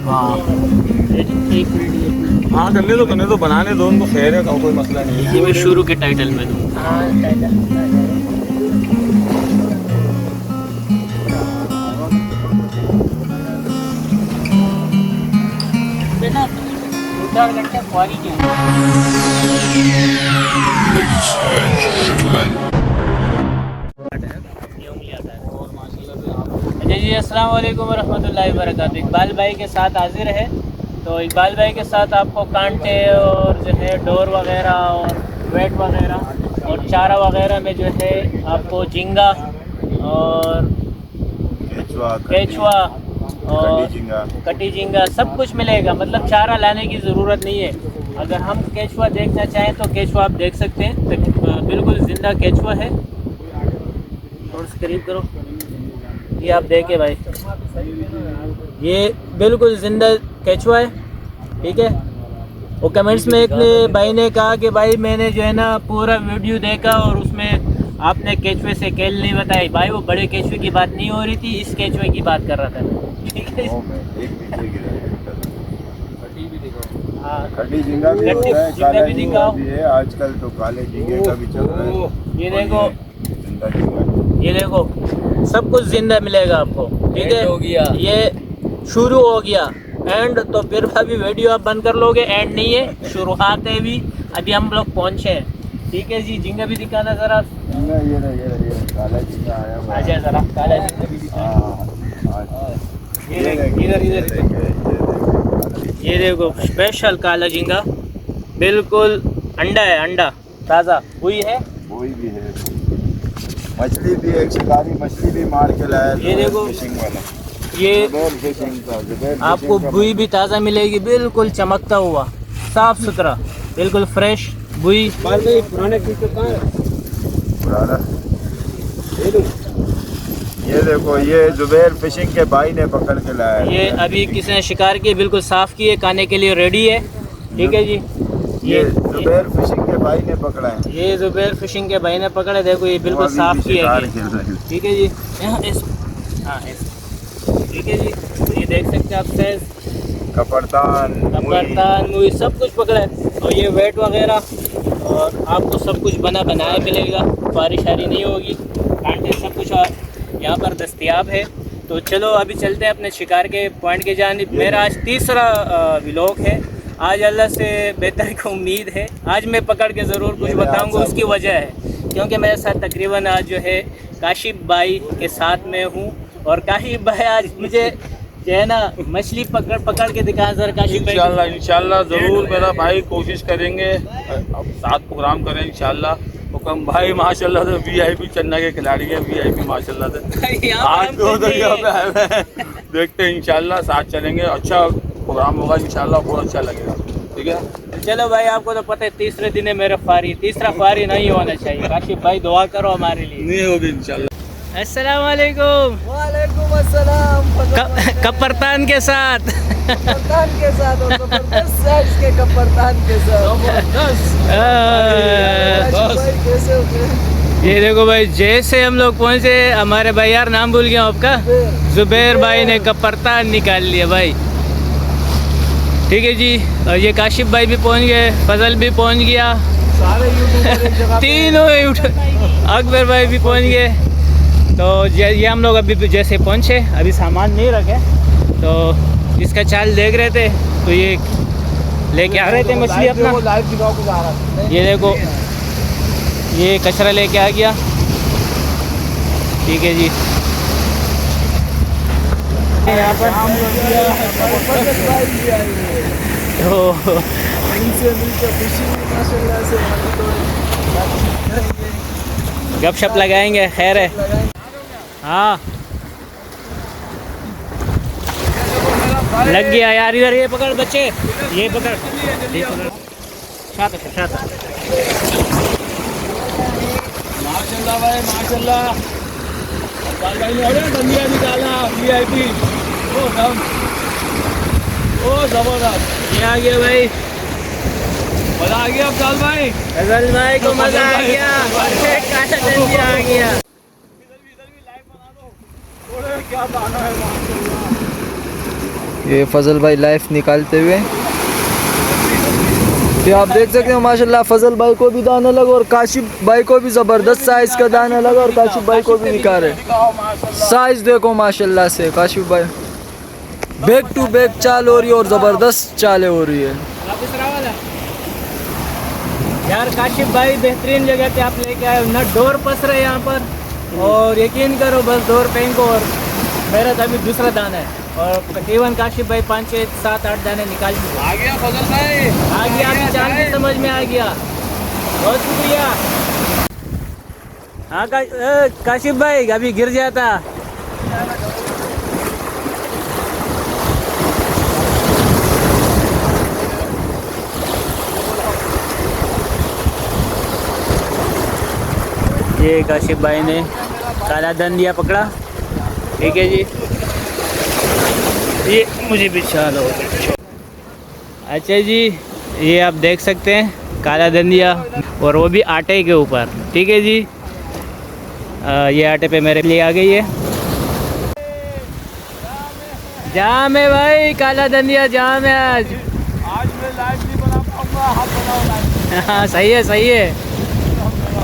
हाँ एक मिनट हाँ, करने दो बनाने दो उनको, खैर है, कोई मसला नहीं है। ये मैं शुरू के टाइटल में दूँ। हाँ टाइटल ना 2-4 घंटे खुआरी के अच्छा जी, अस्सलाम वालेकुम रहमतुल्लाहि व बरकातुहू। इकबाल भाई के साथ हाजिर है। तो इकबाल भाई के साथ आपको कांटे और जो है डोर वगैरह और वेट वगैरह और चारा वगैरह में जो है आपको झींगा और केचुआ और कटी झींगा सब कुछ मिलेगा। मतलब चारा लाने की ज़रूरत नहीं है। अगर हम केचुआ देखना चाहें तो केचुआ आप देख सकते हैं, तो बिल्कुल ज़िंदा केचुआ है। थोड़ा सा करीब करो, ये आप देखें भाई, ये बिल्कुल ज़िंदा केचुआ है, ठीक है। और कमेंट्स में एक भाई ने कहा कि भाई मैंने जो है ना पूरा वीडियो देखा और उसमें आपने केचुए से केल नहीं बताई। भाई वो बड़े केचुए की बात नहीं हो रही थी, इस केचुए की बात कर रहा था, ठीक है। हाँ, कटी झींगा भी होता है, काला झींगा भी है, आजकल तो काले झींगे का भी चल रहा है। ये देखो, जिंदा झींगा, ये देखो सब कुछ जिंदा मिलेगा आपको, ठीक है। ये शुरू हो गया, एंड तो फिर अभी वीडियो आप बंद कर लोगे, एंड नहीं है, शुरुआत है भी। अभी हम लोग पहुँचे हैं, ठीक है जी। झींगा भी दिखाना ज़रा, ये काला झींगा आया हुआ है। आजा ज़रा, काला झींगा भी दिखाना। ये देखो स्पेशल काला झींगा, बिल्कुल अंडा है, अंडा ताज़ा हुई है। वही भी है, मछली भी एक शिकारी मछली भी मार के लाया। ये देखो, फिशिंग वाला, ये फिशिंग का आपको बुई भी ताज़ा मिलेगी, बिल्कुल चमकता हुआ, साफ़ सुथरा, बिल्कुल फ्रेश बुई। पुराना ये देखो, ये जुबैर फिशिंग के भाई ने पकड़ के लाया है। ये अभी किसी ने शिकार किए, बिल्कुल साफ़ किए, खाने के लिए रेडी है, ठीक है जी। ये जुबैर फिशिंग के भाई ने पकड़ा है। ये जुबैर फिशिंग के भाई ने पकड़ा, देखो ये बिल्कुल साफ़ किया गया, ठीक है जी। यहाँ हाँ ठीक है जी। तो ये देख सकते हैं आप, सैज कपरतान मुई सब कुछ पकड़ा है। और ये वेट वगैरह और आपको सब कुछ बनाया मिलेगा, बारिश हारी नहीं होगी, कांटे सब कुछ यहाँ पर दस्तयाब है। तो चलो अभी चलते हैं अपने शिकार के पॉइंट के जानिब। मेरा आज तीसरा व्लॉग है। आज अल्लाह से बेहतर की उम्मीद है, आज मैं पकड़ के ज़रूर कुछ बताऊंगा। उसकी वजह है क्योंकि मेरे साथ तकरीबन आज जो है काशिफ भाई के साथ में हूँ, और काशिफ भाई आज मुझे जो है ना मछली पकड़ के दिखा सर। काशिफ भाई इंशाल्लाह ज़रूर मेरा भाई कोशिश करेंगे, साथ प्रोग्राम करें इंशाल्लाह। हुक्म भाई माशाल्लाह से VIP चन्ना के खिलाड़ी हैं, VIP माशाल्लाह से। आज तो यहाँ पे आए हुए हैं, देखते हैं इंशाल्लाह, साथ चलेंगे, अच्छा प्रोग्राम होगा इंशाल्लाह, बहुत अच्छा लगेगा, ठीक है। चलो भाई, आपको तो पता है तीसरे दिन है मेरा फारी, तीसरा फारी नहीं होना चाहिए। काशिफ भाई दुआ करो हमारे लिए। नहीं होगी इंशाल्लाह। अस्सलाम वालेकुम। वालेकुम अस्सलाम। कपरतान के साथ कप्तान के साथ और जबरदस्त साइज के कप्तान के साथ। भाई कैसे हो गए? ये देखो भाई, जैसे हम लोग पहुँचे, हमारे भाई, यार नाम भूल गया आपका, जुबैर भाई ने कपरतान निकाल लिया भाई, ठीक है जी। और ये काशिफ भाई भी पहुँच गए, फजल भी पहुँच गया, सारे यूट्यूबर तीनों अकबर भाई भी पहुँच गए। तो ये हम लोग अभी जैसे पहुँचे, अभी सामान नहीं रखे, तो इसका चाल देख रहे थे, तो ये लेके आ रहे थे मछली अपना। ये देखो, ये कचरा लेके आ गया, ठीक है जी। यहाँ पर गपशप लगाएंगे, खैर है। हाँ लग गया यार, इधर ये पकड़ बच्चे, ये पकड़, शाता माशाल्लाह भाई माशाल्लाह, भाई ने बंदिया निकाला VIP, ओ जबरदस्त। ये आ गया भाई, मजा आ गया अफजाल भाई, फजल भाई को मजा आ गया, आ गया। क्या दाना है ये फजल भाई लाइफ निकालते हुए। ये आप देख सकते हो माशाल्लाह, फजल भाई को भी दाना लगा और काशिफ भाई को भी ज़बरदस्त साइज़ का दाना लगा और काशिफ भाई को भी निकाले। साइज़ देखो माशाल्लाह से, काशिफ भाई बैक टू बैक चाल हो रही है और ज़बरदस्त चालें हो रही है। यार काशिफ भाई बेहतरीन जगह पे आप लेके आए, ना डोर पस रहे यहाँ पर, और यकीन करो बस डोर फेंको और मेरा तो अभी दूसरा दाना है और तकरीबन काशिफ भाई 5, 6, 7, 8 दाने निकाल चुके। आ गया फजल भाई, आ गया, अभी जान के समझ में आ गया। बहुत शुक्रिया। हाँ काशिफ भाई अभी गिर जाता। ये काशिफ भाई ने काला दंदिया पकड़ा, ठीक है जी। ये मुझे भी चालो। अच्छा जी, ये आप देख सकते हैं काला दंदिया और वो भी आटे के ऊपर, ठीक है जी। ये आटे पे मेरे लिए आ गई है। जाम है भाई, काला दंदिया जाम है आज मैं लाइव नहीं बना पाऊंगा, हाथ बनाओ। हाँ सही है, सही है।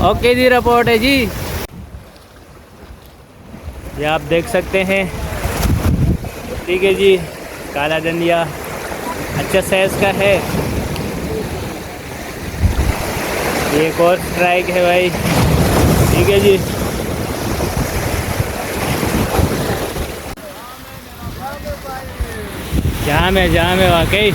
ओके जी, रिपोर्ट है जी। ये आप देख सकते हैं, ठीक है जी। काला दंदिया अच्छा साइज का है। एक और स्ट्राइक है भाई, ठीक है जी। जाम है वाकई।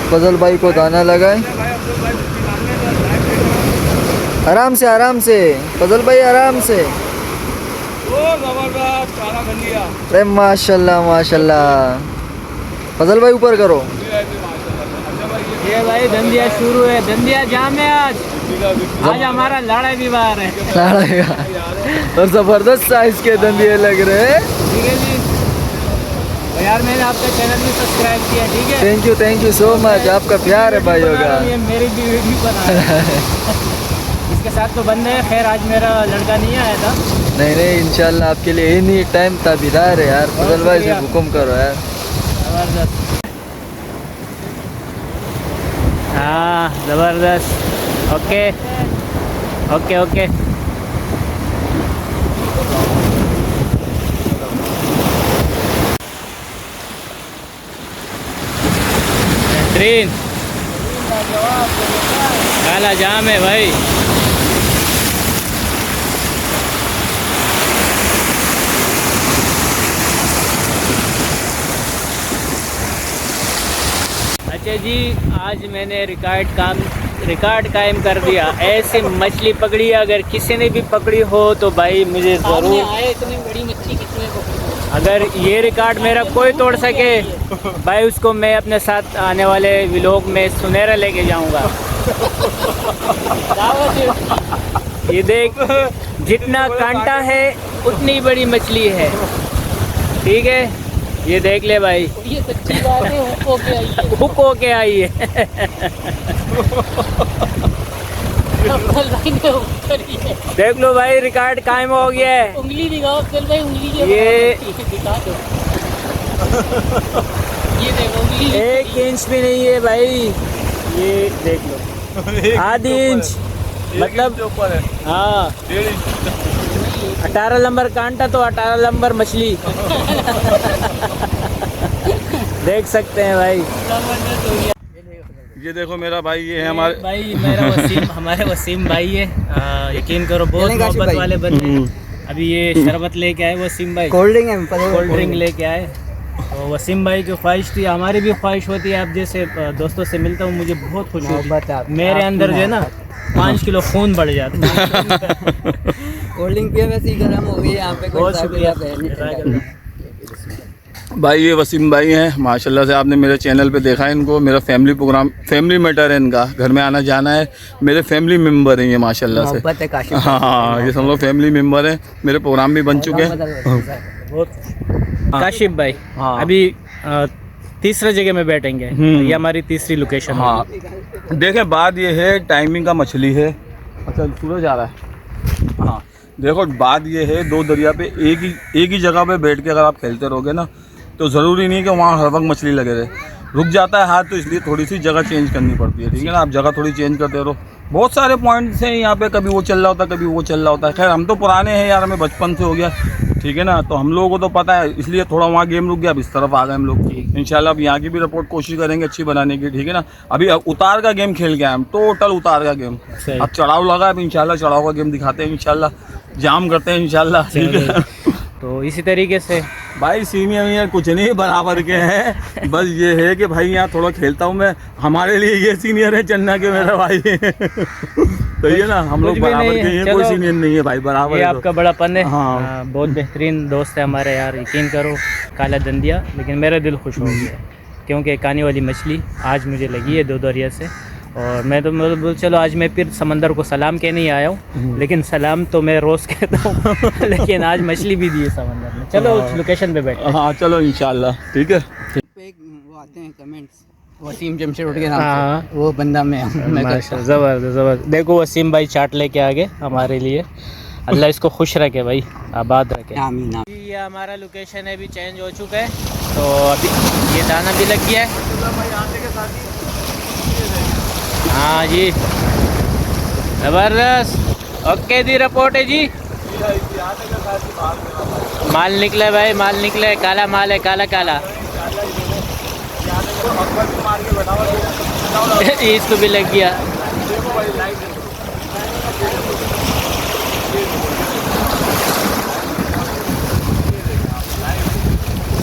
फजल भाई को दाना लगाए, आराम से आराम से फजल भाई, आराम से। अरे माशाल्लाह माशाल्लाह, फजल भाई ऊपर करो। ये भाई दंदिया शुरू है, दंदिया जाम है आज हमारा लड़ाई भी बाहर है। लड़ाई और ज़बरदस्त साइज के दंदिये लग रहे हैं, ठीक है जी। यार मैंने आपका चैनल भी सब्सक्राइब किया, ठीक है। थैंक यू सो मच, आपका प्यार है भाई होगा। ये मेरी भी वीडियो बना इसके साथ तो बंद है। खैर आज मेरा लड़का नहीं आया था। नहीं इंशाल्लाह आपके लिए एनी टाइम ताबीदार है यार। फजल भाई से हुक्म करो यार। ज़बरदस्त, हाँ ज़बरदस्त। Okay okay okay. बेहतरीन, काला जाम है भाई। अच्छा जी, आज मैंने रिकॉर्ड कायम कर दिया। ऐसे मछली पकड़ी, अगर किसी ने भी पकड़ी हो तो भाई मुझे ज़रूर, इतनी बड़ी मछली किसने पकड़ी, अगर ये रिकॉर्ड मेरा कोई तोड़ सके भाई उसको मैं अपने साथ आने वाले व्लॉग में सुनहरा लेके जाऊंगा। ये देख, जितना कांटा है उतनी बड़ी मछली है, ठीक है। ये देख ले भाई, ये सच्ची बात है, हुक होके आई है। देख लो भाई, रिकॉर्ड कायम हो गया है। उंगली दिखाओ चल भाई, उंगली ये दिखा दो। ये देखो उंगली 1 इंच भी नहीं है भाई, ये देख लो, आधी इंच मतलब। हाँ 18 नंबर कांटा तो 18 नंबर मछली। देख सकते हैं भाई। ये देखो मेरा भाई, ये है हमारे भाई, मेरा वसीम, हमारे वसीम भाई है। यकीन करो बहुत मोहब्बत वाले बंदे हैं। अभी ये शरबत लेके आए वसीम भाई, कोल्ड ड्रिंक लेके आए। तो वसीम भाई की ख्वाहिश थी, हमारी भी ख्वाहिश होती है। अब जैसे दोस्तों से मिलता हूँ मुझे बहुत खुशी होती है। मेरे अंदर जो है ना 5 किलो खून बढ़ जाता है। कोल्ड ड्रिंक पिए वैसे ही गर्म हो गई यहाँ पे। बहुत शुक्रिया भाई। ये वसीम भाई हैं माशाल्लाह से, आपने मेरे चैनल पे देखा है इनको। मेरा फैमिली प्रोग्राम, फैमिली मैटर है इनका, घर में आना जाना है। मेरे फैमिली मेम्बर हैं ये माशाल्लाह से। हाँ ये सब लोग फैमिली मेम्बर हैं, मेरे प्रोग्राम भी बन चुके हैं। काशिफ भाई अभी तीसरे जगह में बैठेंगे, ये हमारी तीसरी लोकेशन। हाँ देखें, बात ये है टाइमिंग का मछली है, अच्छा सूरज आ रहा है। हाँ देखो बात ये है, दो दरिया पे एक ही जगह पे बैठ के अगर आप खेलते रहोगे ना तो ज़रूरी नहीं कि वहाँ हर वक्त मछली लगे रहे, रुक जाता है हाथ, तो इसलिए थोड़ी सी जगह चेंज करनी पड़ती है, ठीक है ना। आप जगह थोड़ी चेंज करते रहो। बहुत सारे पॉइंट्स हैं यहाँ पे, कभी वो चल रहा होता है कभी वो चल रहा होता है। खैर हम तो पुराने हैं यार, हमें बचपन से हो गया, ठीक है ना, तो हम लोगों को तो पता है, इसलिए थोड़ा वहाँ गेम रुक गया। अब इस तरफ आ गए हम लोग। इंशाल्लाह अब यहाँ की भी रिपोर्ट कोशिश करेंगे अच्छी बनाने की, ठीक है ना। अभी उतार का गेम खेल के आए हम, टोटल उतार का गेम। अब चढ़ाव लगा है, अब इंशाल्लाह चढ़ाव का गेम दिखाते हैं, इंशाल्लाह जाम करते हैं इंशाल्लाह, ठीक है। तो इसी तरीके से भाई सीनियर वीनियर कुछ नहीं बराबर के हैं, बस ये है कि भाई यहाँ थोड़ा खेलता हूँ मैं, हमारे लिए ये सीनियर है चन्ना के मेरा भाई तो ये ना हम लोग बराबर के हैं, कोई सीनियर नहीं है भाई, बराबर ये है आपका बड़ापन है। हाँ। बहुत बेहतरीन दोस्त है हमारे यार, यकीन करो काला दंदिया। लेकिन मेरा दिल खुश हो गया क्योंकि कानी वाली मछली आज मुझे लगी है 2 दरिया से। और मैं तो मतलब चलो आज मैं फिर समंदर को सलाम कहने ही आया हूँ, लेकिन सलाम तो मैं रोज़ कहता हूँ लेकिन आज मछली भी दी है समंदर में। चलो लोकेशन पे बैठे। हाँ चलो इंशाल्लाह, ठीक है। वो आते हैं कमेंट्स, वसीम जमशेद उठ के नाम से, वो बंदा मैं माशाल्लाह, ज़बरदस्त ज़बरदस्त। देखो वसीम भाई चाट लेके आ गए हमारे लिए, अल्लाह इसको खुश रखे भाई, आबाद रखे। आमीन। ये हमारा लोकेशन है अभी चेंज हो चुका है, तो अभी ये दाना भी लग गया है। हाँ जी ज़बरदस्त, ओके दी रिपोर्ट है जी। माल निकले भाई, माल निकले, काला माल है, काला काला इसको भी लग गया।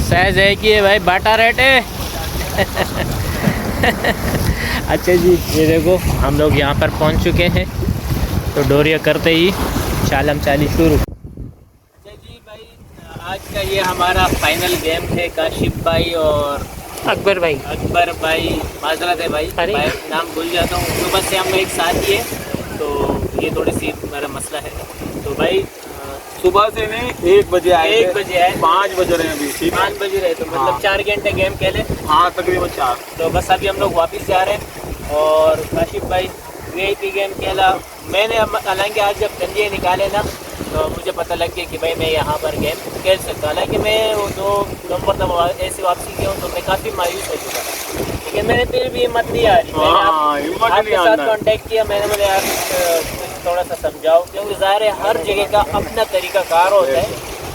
साइज है कि है भाई, बाटा रेट है अच्छा जी, ये देखो हम लोग यहाँ पर पहुँच चुके हैं, तो डोरिया करते ही चालम चाली शुरू। अच्छा जी भाई, आज का ये हमारा फाइनल गेम है। काशिफ भाई और अकबर भाई माजरत है भाई, नाम भूल जाता हूँ, सुबह से हम एक साथ ही है, तो ये थोड़ी सी मेरा मसला है। तो भाई सुबह से नहीं, 1 बजे आए, 5 बज रहे हैं अभी, 5 बज रहे, तो मतलब 4 घंटे गेम खेले। हाँ तकरीबन 4। तो बस अभी हम लोग वापस जा रहे हैं। और काशिफ भाई VIP गेम खेला मैंने, हालांकि आज जब गंजे निकाले ना तो मुझे पता लग गया कि भाई मैं यहाँ पर गेम खेल सकता। हालांकि मैं वो 2 नंबर तक ऐसे वापसी किया हूँ तो मैं काफ़ी मायूस हो चुका था, लेकिन मैंने फिर भी हिम्मत नहीं आ रही। मैंने आपके साथ कॉन्टेक्ट किया, मैंने बोला यार थोड़ा सा समझाओ, क्योंकि ज़ाहिर है हर जगह का अपना तरीका कार होता है।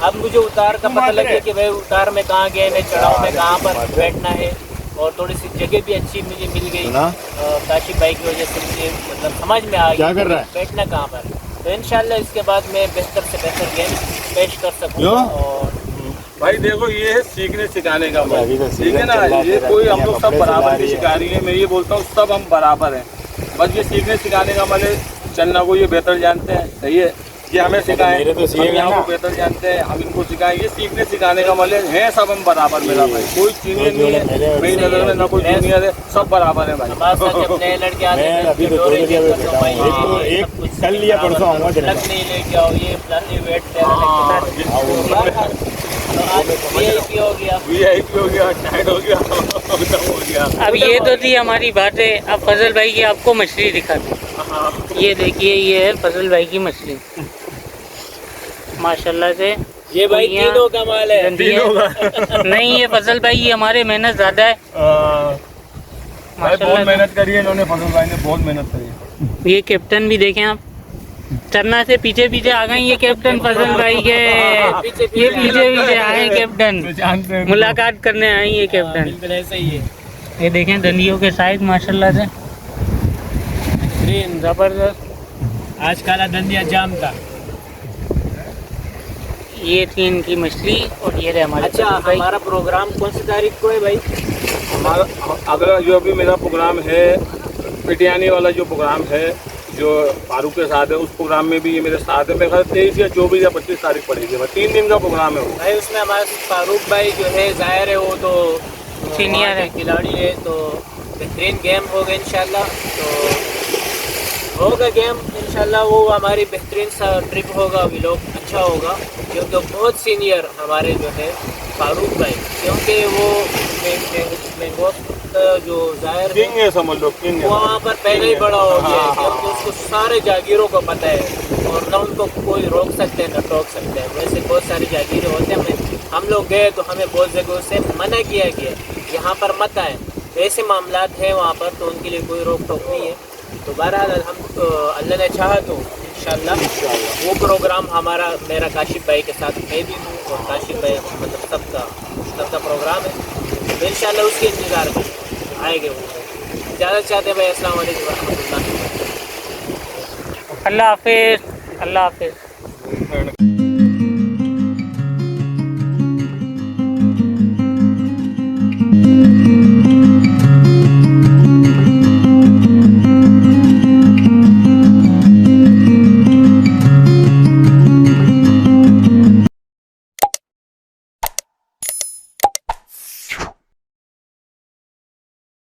अब मुझे उतार का पता लग गया कि भाई उतार में कहाँ गए, मैं चढ़ाव में कहाँ पर बैठना है, और थोड़ी सी जगह भी अच्छी मुझे मिल गई काशिफ भाई की वजह से, मुझे मतलब समझ में आ गया बैठना कहाँ पर। तो इंशाल्लाह इसके बाद मैं बेहतर से बेहतर गेम पेश कर सकूँ। और भाई देखो ये है सीखने सिखाने का मौका, ठीक है ना। ये कोई हम लोग सब बराबर की शिकारी है, मैं ये बोलता हूँ सब हम बराबर हैं, बस ये सीखने सिखाने का मतलब चन्ना को ये बेहतर जानते हैं, सही है, ये हमें सिखाएं, हम यहाँ को बेहतर जानते हैं, हम इनको सिखाएं। ये सीखने सिखाने का मतलब है सब हम बराबर, मेरा भाई कोई सीनियर नहीं है मेरी नज़र में, ना कोई जूनियर है, सब बराबर है भाई। हमारे साथ जब नए लड़के आते हैं एक कल लिया परसों आऊँगा, नहीं लेके आओ, ये प्लास्टिक वेट VIP हो गया, VIP हो गया, टाइट हो गया, हो गया। अब ये तो थी हमारी बातें, अब फजल भाई की आपको मछली दिखाते। ये देखिए, ये है फजल भाई की मछली, माशाल्लाह से। ये भाई तीनों का माल है, नहीं ये फजल भाई की हमारे मेहनत ज़्यादा है, बहुत मेहनत करी है इन्होंने, फजल भाई ने बहुत मेहनत करी है। ये कैप्टन भी देखें आप, चन्ना से पीछे पीछे आ गए ये कैप्टन फजल भाई के, ये पीछे पीछे आए कैप्टन, मुलाकात करने आए ये कैप्टन। बिल्कुल ऐसा ही है। ये देखें दंदियों के साइज माशाल्लाह से ग्रीन जबरदस्त, आज काला दंदिया जाम था। ये थी इनकी मछली और ये रहे हमारे। अच्छा हमारा प्रोग्राम कौन सी तारीख को है भाई? हमारा अगला जो अभी मेरा प्रोग्राम है पिटियानी वाला जो प्रोग्राम है जो फारूक के साथ है, उस प्रोग्राम में भी ये मेरे साथ है। मेरे ख्याल 23 या 24 या 25 तारीख पड़ेगी, 3 दिन का प्रोग्राम है वो भाई। उसमें हमारे फारूक भाई जो है जाहिर है वो तो सीनियर है, खिलाड़ी है, तो बेहतरीन गेम होगा इंशाल्लाह। तो होगा गेम इंशाल्लाह, वो हमारी बेहतरीन सा ट्रिप होगा, व्लॉग अच्छा होगा, क्योंकि बहुत सीनियर हमारे जो है फारूक भाई, क्योंकि वो मैंगोस जो जाहिर किंग है, समझ लो किंग है, वहाँ पर पहले ही बड़ा हो गया है, क्योंकि उसको सारे जागीरों को पता है और ना उनको कोई रोक सकते हैं ना टोक सकते हैं। वैसे बहुत सारी जागीरें होते हैं, हम लोग गए तो हमें बहुत जगहों से मना किया गया यहाँ पर मत आए, ऐसे मामलात हैं वहाँ पर, तो उनके लिए कोई रोक टोक नहीं है। तो बहरहाल हम अल्लाह ने चाहा तो इंशाल्लाह वो प्रोग्राम हमारा मेरा काशिफ भाई के साथ मैं भी हूँ और काशिफ भाई मतलब सबका प्रोग्राम है, तो इंशाल्लाह उसके इंतज़ार में आएंगे वो। ज़्यादा चाहते हैं भाई। अस्सलाम वालेकुम रहमतुल्लाह। अल्लाह हाफिज़।